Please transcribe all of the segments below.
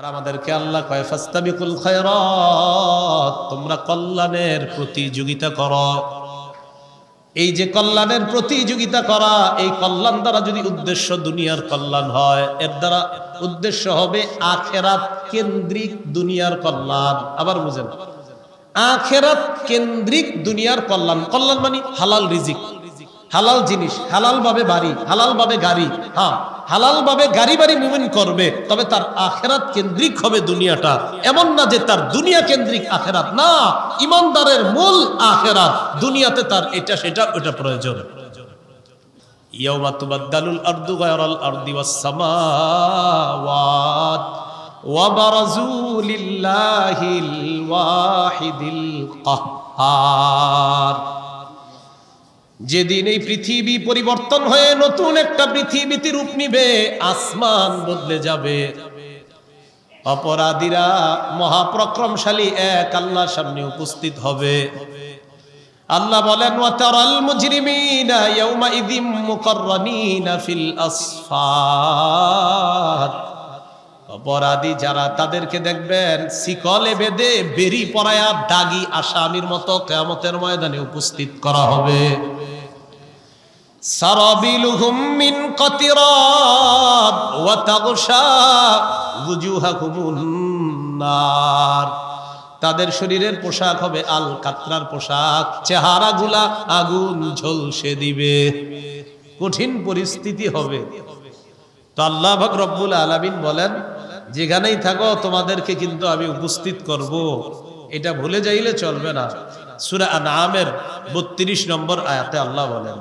আমাদেরকে আল্লাহ কয় ফাস্তাবিকুল খায়রাত, তোমরা কল্যাণের প্রতিযোগিতা করো। এই যে কল্যাণের প্রতিযোগিতা করা, এই কল্যাণ দ্বারা যদি উদ্দেশ্য দুনিয়ার কল্যাণ হয়, এর দ্বারা উদ্দেশ্য হবে আখেরাত কেন্দ্রিক দুনিয়ার কল্যাণ। আবার বুঝেন, আখেরাত কেন্দ্রিক দুনিয়ার কল্যাণ। কল্যাণ মানে হালাল রিজিক, হালাল জিনিস, হালাল ভাবে বাড়ি, হালাল ভাবে গাড়ি। হ্যাঁ, হালাল ভাবে গাড়ি বাড়ি মুমিন করবে, তবে তার আখেরাত কেন্দ্রিক হবে দুনিয়াটা। এমন না যে তার দুনিয়া কেন্দ্রিক আখেরাত না, ইমানদারের মূল আখেরাত। দুনিয়াতে তার এটা সেটা ওটা প্রয়োজন। ইয়াউমা তুবাদদালুল আরদু গায়রাল আরদি ওয়াস সামাওয়াত ওয়া বারাজু লিল্লাহিল ওয়াহিদিল কাহ্হার। যেদিন এই পৃথিবী পরিবর্তন হয়ে নতুন একটা পৃথিবীতে রূপ নিবে, আসমান বদলে যাবে, অপরাধীরা মহাপরাক্রমশালী এক আল্লাহর সামনে উপস্থিত হবে। আল্লাহ বলেন, ওয়া তারাল মুজরিমিনা ইয়াউমাইযিম মুকাররানিনা ফিল আসফার। অপরাধী যারা, তাদেরকে দেখবেন শিকলে বেঁধে বেরি পরায়া দাগী আসামির মতো কিয়ামতের ময়দানে উপস্থিত করা হবে। সারাবিলুহুম মিন কাতিরাব ওয়া তাগশা ওয়ুজুহাকুমুন নার। তাদের শরীরের পোশাক হবে আল কাতরার পোশাক, চেহারাগুলা আগুন ঝলসে দিবে। কঠিন পরিস্থিতি হবে। তো আল্লাহ পাক রব্বুল আলামিন বলেন, যেখানেই থাকো তোমাদেরকে কিন্তু আমি উপস্থিত করব, এটা ভুলে যাইলে চলবে না। সূরা আনআমের 32 নম্বর আয়াতে আল্লাহ বলেন,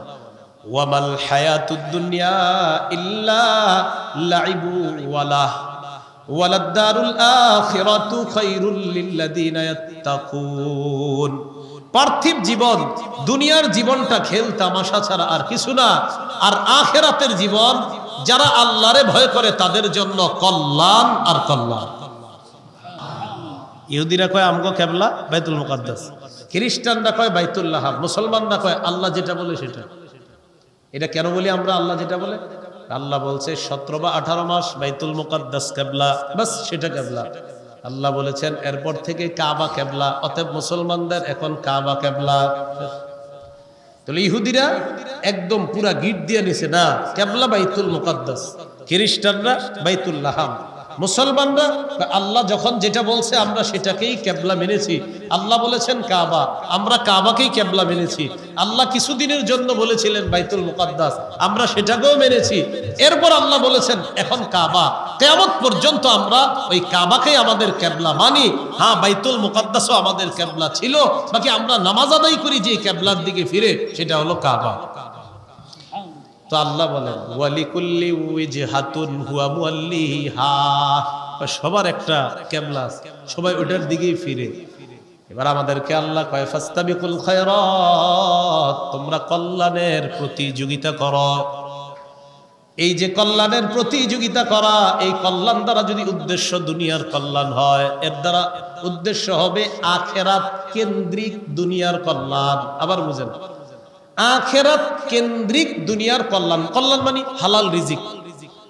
ওয়ামাল হায়াতুদ দুনিয়া ইল্লা লাইবু ওয়ালাহ ওয়ালাদ-দারুল আখিরাতু খায়রুল লিল্লাযিনা ইয়াত্তাকুন। পার্থিব জীবন, দুনিয়ার জীবনটা খেল তামাশা ছাড়া আর কিছু না। আর আখিরাতের জীবন যারা আল্লাহরে ভয় করে তাদের জন্য কল্যাণ আর কল্যাণ। ইহুদিরা কয় আমগো কিবলা বাইতুল মুকাদ্দাস, খ্রিস্টানরা কয় বাইতুল্লাহ, মুসলমানরা কয় আল্লাহ যেটা বলে সেটা। এটা কেন বলি আমরা আল্লাহ যেটা বলে? আল্লাহ বলছে 17 বা 18 মাস বাইতুল মুকাদ্দাস কিবলা, বাস সেটা কিবলা। আল্লাহ বলেছেন এরপর থেকে কাবা কিবলা, অতএব মুসলমানদের এখন কাবা কিবলা। তাহলে ইহুদিরা একদম পুরা গিট দিয়ে নিছে, না কিবলা বাইতুল মুকাদ্দাস, খ্রিস্টানরা বাইতুল্লাহ, মুসলমানরা আল্লাহ যখন যেটা বলছে আমরা সেটাকেই কিবলা মেনেছি। আল্লাহ বলেছেন কাবা, আমরা কাবাকেই কিবলা মেনেছি। আল্লাহ কিছুদিনের জন্য বলেছিলেন বাইতুল মুকাদ্দাস, আমরা সেটাকেও মেনেছি। এরপর আল্লাহ বলেছেন এখন কাবা, কিয়ামত পর্যন্ত আমরা ওই কাবাকেই আমাদের কিবলা মানি। হ্যাঁ, বাইতুল মুকাদ্দাসও আমাদের কিবলা ছিল, বাকি আমরা নামাজ আদায় করি যে কিবলার দিকে ফিরে, সেটা হলো কাবা। তো আল্লাহ বলেন, ওয়ালিকুল্লি ওয়াজহাতুন হুয়া মুওয়াল্লিহা, সবার একটা কিবলা, সবাই ওটার দিকেই ফিরে। এবার আমাদেরকে আল্লাহ কয় ফাস্তাবিকুল খায়রাত, তোমরা কল্যাণের প্রতিযোগিতা করো। এই যে কল্যাণের প্রতিযোগিতা করা, এই কল্যাণ দ্বারা যদি উদ্দেশ্য দুনিয়ার কল্যাণ হয়, এর দ্বারা উদ্দেশ্য হবে আখেরাত কেন্দ্রিক দুনিয়ার কল্যাণ। আবার বুঝেন, আখেরাত কেন্দ্রিক দুনিয়ার কল্যাণ। কল্যাণ মানে হালাল রিজিক,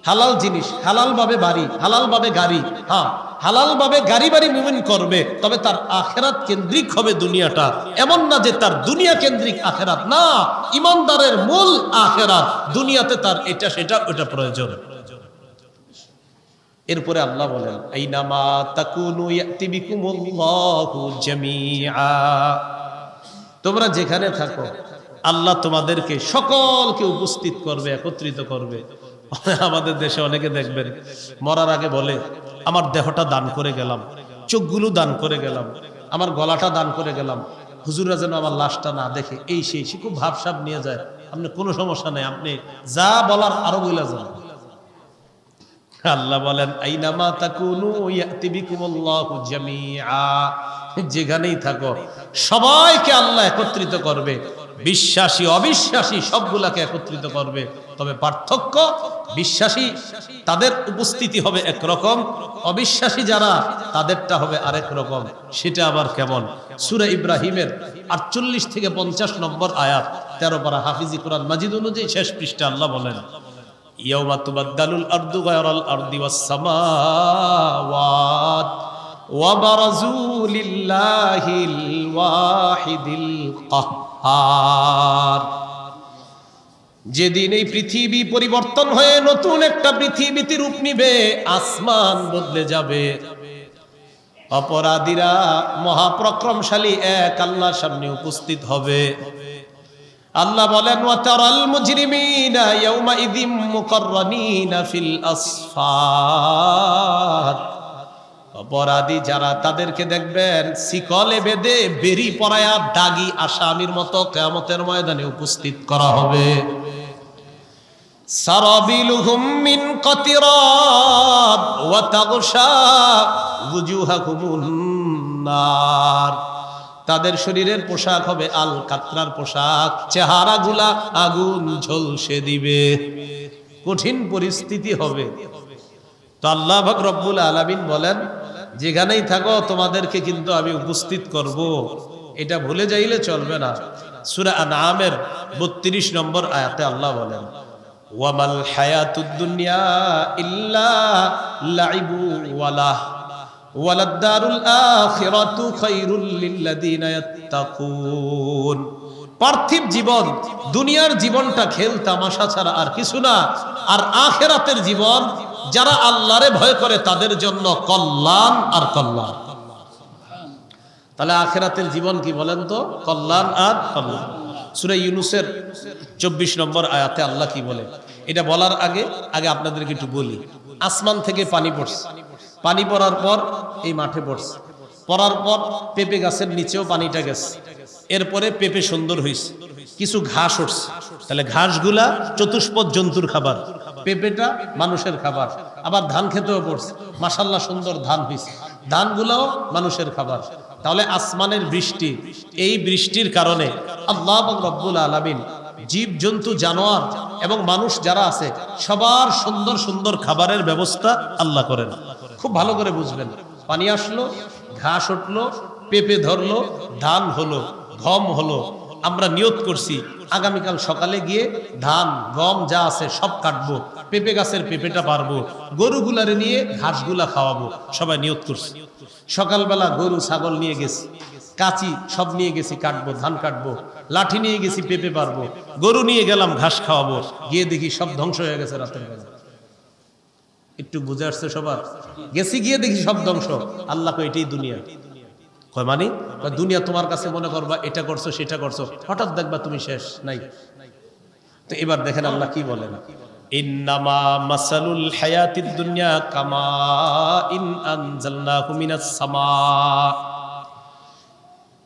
হালাল জিনিস, হালাল ভাবে বাড়ি, হালাল ভাবে গাড়ি। হ্যাঁ, হালাল ভাবে গাড়ি বাড়ি মুমিন করবে, তবে তার আখেরাত কেন্দ্রিক হবে দুনিয়াটা। এমন না যে তার দুনিয়া কেন্দ্রিক আখেরাত না, ইমানদারের মূল আখেরাত। দুনিয়াতে তার এটা সেটা ওটা প্রয়োজন। এরপরে আল্লাহ বলেন, আইনামা তাকুনু ইয়াতি বিকুমুল্লাহু জামিআ। তোমরা যেখানে থাকো আল্লাহ তোমাদেরকে সকলকে উপস্থিত করবে, একত্রিত করবে। আমাদের দেশে অনেকে দেখবেন মরার আগে বলে, আমার দেহটা দান করে গেলাম, চোখগুলো দান করে গেলাম, আমার গলাটা দান করে গেলাম, হুজুররা যেন আমার লাশটা না দেখে, এই সেই খুব ভাবসাব নিয়ে যায়। আপনি কোনো সমস্যা নেই, আপনি যা বলার আরো বইলা যান। আল্লাহ বলেন, আইনামা তাকুনু ইয়াতি বিকুমুল্লাহু জামিআ। যেখানেই থাকো সবাইকে আল্লাহ একত্রিত করবে, বিশ্বাসী অবিশ্বাসী সবগুলাকে একত্রিত করবে। তবে পার্থক্য, বিশ্বাসী তাদের উপস্থিতি হবে একরকম, অবিশ্বাসী যারা তাদেরটা হবে আরেক রকম। সেটা আবার কেমন? সূরা ইব্রাহিমের 48 থেকে 50 নম্বর আয়াত, 13 পারা হাফিজি কোরআন মাজিদ অনুযায়ী শেষ পৃষ্ঠা আল্লাহ বলেন, ইয়াউমা তুবাদদালুল আরদু গায়রাল আরদি ওয়াস সামাওয়াত ওয়াবারাজু লিল্লাহিল ওয়াহিদিল কাহ্হার। যেদিন এই পৃথিবী পরিবর্তন হয়ে নতুন একটা পৃথিবীতে রূপ নিবে, আসমান বদলে যাবে, অপরাধীরা মহাপরাক্রমশালী এক আল্লাহর সামনে উপস্থিত হবে। আল্লাহ বলেন, ওয়াতারাল মুজরিমিনা ইয়াউমাইযিম মুকাররানিনা ফিল আসফাদ। অপরাধী যারা তাদেরকে দেখবেন শিকলে বেঁধে বেরি পরায়া দাগী আসামির মতো কিয়ামতের ময়দানে উপস্থিত করা হবে। সারাবিলুহুম মিন কাতিরাত ওয়া তাগশা ওয়ুজুহাকুমুন নার। তাদের শরীরের পোশাক হবে আল কাতরার পোশাক, চেহারাগুলা আগুন ঝলসে দিবে। কঠিন পরিস্থিতি হবে। তো আল্লাহ পাক রব্বুল আলামিন বলেন, যেখানেই থাকো তোমাদেরকে কিন্তু আমি উপস্থিত করব, এটা ভুলে যাইলে চলবে না। সূরা আনআমের ৩২ নম্বর আয়াতে আল্লাহ বলেন, ওয়ামাল হায়াতুদ দুনিয়া ইল্লা লাইবু ওয়ালাহ ওয়ালাদ-দারুল আখিরাতু খায়রুল লিল্লাযিনা ইয়াত্তাকুন। পার্থিব জীবন, দুনিয়ার জীবনটা খেল তামাশা ছাড়া আর কিছু না। আর আখিরাতের জীবন যারা আল্লাহরে ভয় করে তাদের জন্য কল্যাণ আর কল্যাণ। তাহলে আখিরাতের জীবন কি বলেন তো? কল্যাণ আর কল্যাণ। সূরা ইউনূসের ২৪ নম্বর আয়াতে আল্লাহ কি বলে, এটা বলার আগে আপনাদেরকে একটু বলি। আসমান থেকে পানি পড়ছে, পানি পড়ার পর এই মাঠে পড়ছে, পড়ার পর পেঁপে গাছের নিচেও পানিটা গেছে, এরপরে পেঁপে সুন্দর হয়েছে, কিছু ঘাস উঠছে। তাহলে ঘাসগুলা চতুষ্পদ জন্তুর খাবার, পেঁপেটা মানুষের খাবার। আবার ধান খেতেও পড়ছে, মাশাআল্লাহ সুন্দর ধান হয়েছে, ধানগুলাও মানুষের খাবার। তাহলে আসমানের বৃষ্টি, এই বৃষ্টির কারণে আল্লাহ রব্বুল আলামিন জীব জন্তু জানোয়ার এবং মানুষ যারা আছে সবার সুন্দর সুন্দর খাবারের ব্যবস্থা আল্লাহ করেন। খুব ভালো করে বুঝবেন। পানি আসলো, ঘাস উঠলো, পেঁপে ধরলো, ধান হলো, গম হলো। আমরা নিয়ত করছি আগামীকাল সকালে গিয়ে ধান গম যা আছে সব কাটবো, পেঁপে গাছের পেঁপেটা পারবো, গরুগুলারে নিয়ে ঘাসগুলা খাওয়াবো। সবাই নিয়ত করছি। সকালবেলা গরু ছাগল নিয়ে গেছি, কাঁচি সব নিয়ে গেছি, কাটবো, ধান কাটবো, লাঠি নিয়ে গেছি, পেঁপে পারবো, গরু নিয়ে গেলাম ঘাস খাওয়াবো। গিয়ে দেখি সব ধ্বংস হয়ে গেছে রাতের বেলা। একটু বুঝে আসছে সবার? গেছি, গিয়ে দেখি সব ধ্বংস। আল্লাহ কয় এটাই দুনিয়া। কয় মানে? দুনিয়া তোমার কাছে মনে করবা এটা করছো সেটা করছো, হঠাৎ দেখবা তুমি শেষ নাই। তো এবার দেখেন আল্লাহ কি বলেন, ইন্নামা মাসালুল হায়াতিদ দুনিয়া কামা ইন আনজালনাহু মিনাস সামা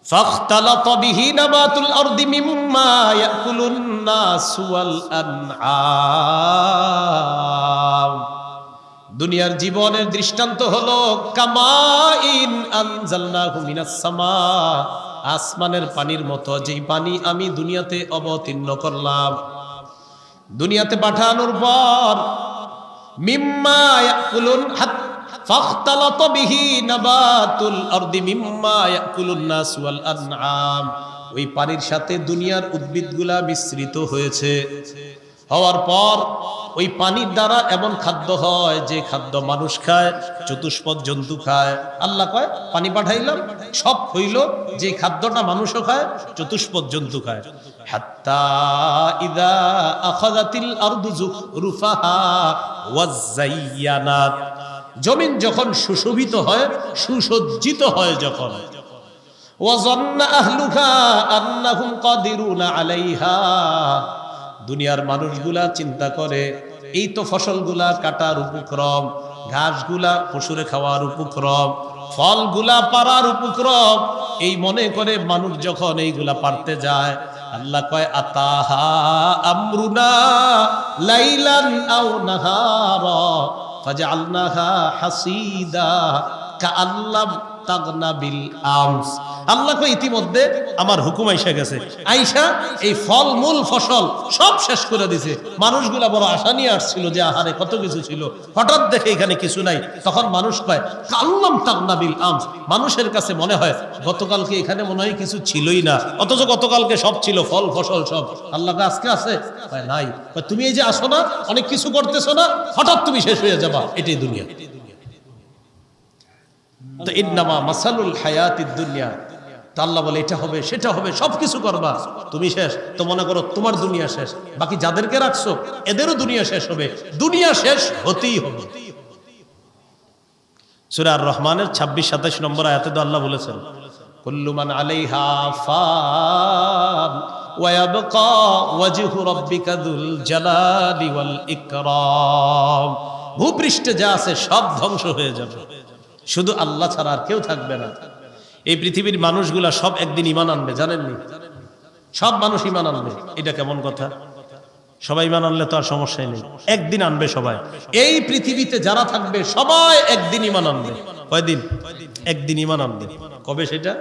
ফাখতালাতা বিহি নাবাতুল আরদি মিম্মা ইয়াকুলুন নাসু ওয়াল আনআম। দুনিয়ার জীবনের দৃষ্টান্ত হলো কামাইন আনজালনাহু মিনাস সামা, আসমানের পানির মতো, যেই পানি আমি দুনিয়াতে অবতীর্ণ করলাম। দুনিয়াতে পাঠানোর পর মিম্মা ইয়াকুলুন ফাখতালাতা বিহি নাবাতুল আরদি মিম্মা ইয়াকুলুন নাস ওয়াল আনআম। ওই পানির সাথে দুনিয়ার উদ্ভিদগুলা মিশ্রিত হয়েছে। হওয়ার পর ওই পানির দ্বারা এমন খাদ্য হয় যে খাদ্য মানুষ খায়, চতুষ্পদ জন্তু খায়। আল্লাহ কয় পানি পাঠাইলাম, সব হইল, যে খাদ্যটা মানুষও খায়, চতুষ্পদ জন্তু খায়। হাত্তা ইযা আখাযাতিল আরদু যুখরুফাহা ওয়াযায়্যানাত। জমিন যখন সুশোভিত হয়, সুসজ্জিত হয়, যখন ওয়াযান্না আহলুহা আন্নাহুম কাদিরুনা আলাইহা। দুনিয়ার মানুষগুলা চিন্তা করে এই তো ফসলগুলা কাটার উপক্রম, ঘাসগুলা পশুরে খাওয়ার উপক্রম, ফলগুলা পারার উপক্রম, এই মনে করে মানুষ যখন এইগুলা পারতে যায়, আল্লাহ কয় আতাহা আমরুনা লাইলান আও নাহারা ফাজআলনাহা হাসিদা কাআল্লাম তাগনা বিল আমস। আল্লাহ কয় ইতিমধ্যে আমার হুকুম আইসা গেছে, আইসা এই ফল মূল ফসল সব শেষ করে দিছে। মানুষগুলা বড় আশা নিয়ে আসছিল যে আহারে কত কিছু ছিল, হঠাৎ দেখে এখানে কিছু নাই। তখন মানুষ কয় কাল্লাম তাগনা বিল আমস। মানুষের কাছে মনে হয় গতকালকে এখানে মনে হয় কিছু ছিলই না, অথচ গতকালকে সব ছিল, ফল ফসল সব। আল্লাহ আজকে আছে? কয় নাই। তুমি এই যে আসো না, অনেক কিছু করতেছো না, হঠাৎ তুমি শেষ হয়ে যাবা, এটাই দুনিয়া। তো ইন্নামা মাসালুল হায়াতিদ দুনিয়া, তা আল্লাহ বলে এটা হবে সেটা হবে সবকিছু করবা, তুমি শেষ তো মনে করো তোমার দুনিয়া শেষ, বাকি যাদেরকে রাখছো এদেরও দুনিয়া শেষ হবে, দুনিয়া শেষ হতেই হবে। সূরা আর রহমানের 26-27 নম্বর আয়াতে তো আল্লাহ বলেছেন কুল্লু মান আলাইহা ফান ওয়া ইয়াবকা ওয়াজহু রাব্বিকা যুল জালালি ওয়াল ইকরাম। ভূপৃষ্ঠে যা আছে সব ধ্বংস হয়ে যাবে, শুধু আল্লাহ ছাড়া আর কেউ থাকবে না। এই পৃথিবীর মানুষগুলা সব একদিন ঈমান আনবে, জানেননি? সব মানুষ ঈমান আনবে। এটা কেমন কথা? সবাই ঈমান আনলে তো আর সমস্যাই নেই, একদিন আনবে সবাই। এই পৃথিবীতে যারা থাকবে সবাই একদিন ঈমান আনবে। কয়দিন? একদিন ঈমান আনবে। কবে সেটা?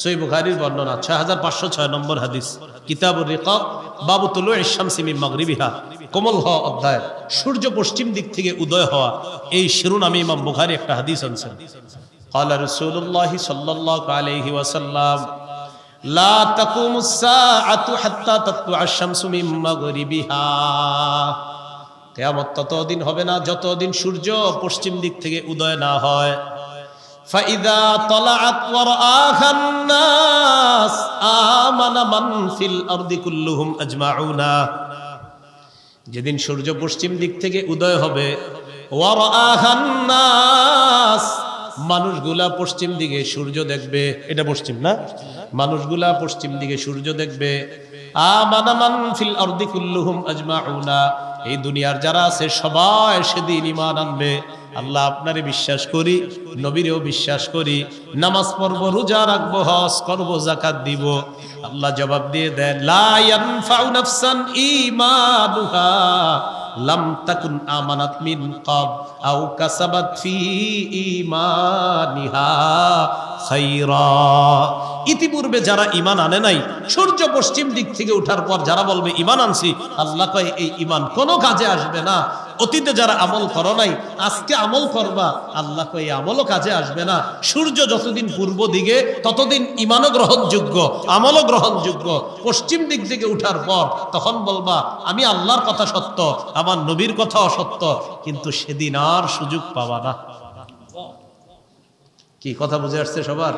সহিহ বুখারীর বর্ণনা 6506 নম্বর হাদিস, কিতাবুর রিকাব, বাবু তুলুইশ শামসি মিন মাগরিবিহা, কোমল হওয়া অধ্যায়, সূর্য পশ্চিম দিক থেকে উদয় হওয়া, এই শিরোনামে ইমাম বুখারী একটা হাদিস আনছেন। قال رسول الله صلى الله عليه وسلم لا تقوم الساعة حتى تطلع الشمس من مغربها। কিয়ামত ততদিন হবে না যতদিন সূর্য পশ্চিম দিক থেকে উদয় না হয়। فإذا طلعت ورآها الناس آمن من في الأرض كلهم أجمعون। যেদিন সূর্য পশ্চিম দিক থেকে উদয় হবে, ওয়ারআহা الناس, মানুষগুলা পশ্চিম দিকে সূর্য দেখবে, এটা পশ্চিম না, মানুষগুলা পশ্চিম দিকে সূর্য দেখবে। আমানা মান ফিল আরদি কুল্লুহুম আজমাউনা, এই দুনিয়ার যারা আছে সবাই সেদিন ঈমান আনবে। আল্লাহ আপনারে বিশ্বাস করি, নবীরেও বিশ্বাস করি, নামাজ পড়ব, রোজা রাখবো, হজ করব, যাকাত দিব। আল্লাহ জবাব দিয়ে দেন লা ইয়ানফাউ নাফসান ঈমানুহা লাম তাকুন আমানাত মিন ক্বাব আও কাসাবাত ফি ঈমানিহা খায়রা। ইতিপূর্বে যারা ঈমান আনে নাই, সূর্য পশ্চিম দিক থেকে ওঠার পর যারা বলবে ঈমান আনছি, আল্লাহ কয় এই ঈমান কোনো কাজে আসবে না। অতীতে যারা আমল করো নাই, আজকে আমল করবা, আল্লাহ কয় এই আমলও কাজে আসবে না। সূর্য যতদিন পূর্ব দিকে ততদিন ঈমানও গ্রহণযোগ্য, আমলও গ্রহণযোগ্য। পশ্চিম দিক থেকে উঠার পর তখন বলবা আমি আল্লাহর কথা সত্য, আমার নবীর কথা অসত্য, কিন্তু সেদিন আর সুযোগ পাবা না। কি কথা বুঝে আসছে সবার?